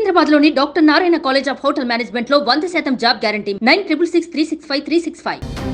సికింద్రాబాద్లోని doctor Narayana college of hotel management లో 100% job guarantee 966365 365.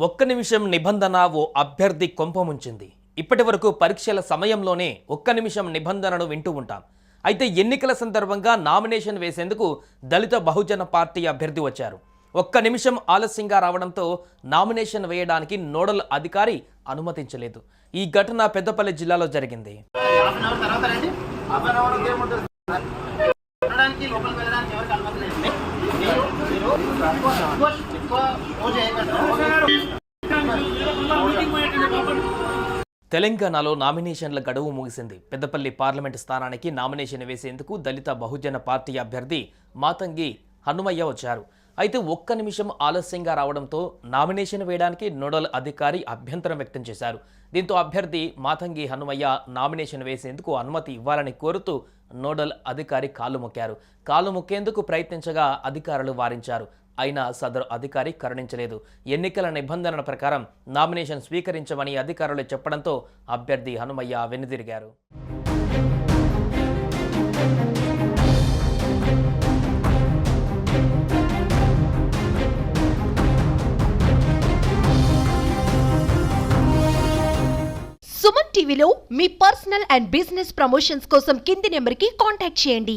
ఒక్క నిమిషం నిబంధన ఓ అభ్యర్థి కొంపముంచింది. ఇప్పటి వరకు పరీక్షల సమయంలోనే ఒక్క నిమిషం నిబంధనను వింటూ ఉంటాం. అయితే ఎన్నికల సందర్భంగా నామినేషన్ వేసేందుకు దళిత బహుజన పార్టీ అభ్యర్థి వచ్చారు. ఒక్క నిమిషం ఆలస్యంగా రావడంతో నామినేషన్ వేయడానికి నోడల్ అధికారి అనుమతించలేదు. ఈ ఘటన పెద్దపల్లి జిల్లాలో జరిగింది. తెలంగాణలో నామినేషన్ల గడువు ముగిసింది. పెద్దపల్లి పార్లమెంటు స్థానానికి నామినేషన్ వేసేందుకు దళిత బహుజన పార్టీ అభ్యర్థి మాతంగి హనుమయ్య వచ్చారు. అయితే ఒక్క నిమిషం ఆలస్యంగా రావడంతో నామినేషన్ వేయడానికి నోడల్ అధికారి అభ్యంతరం వ్యక్తం చేశారు. దీంతో అభ్యర్థి మాతంగి హనుమయ్య నామినేషన్ వేసేందుకు అనుమతి ఇవ్వాలని కోరుతూ నోడల్ అధికారి కాలు మొక్కారు. కాలు మొక్కేందుకు ప్రయత్నించగా అధికారులు వారించారు. అయినా సదరు అధికారి కరుణించలేదు. ఎన్నికల నిబంధనల ప్రకారం నామినేషన్ స్వీకరించమని అధికారులు చెప్పడంతో అభ్యర్థి హనుమయ్య వెనుదిరిగారు. సుమన్ టీవీలో మీ పర్సనల్ అండ్ బిజినెస్ ప్రమోషన్స్ కోసం కింది నెంబర్కి కాంటాక్ట్ చేయండి.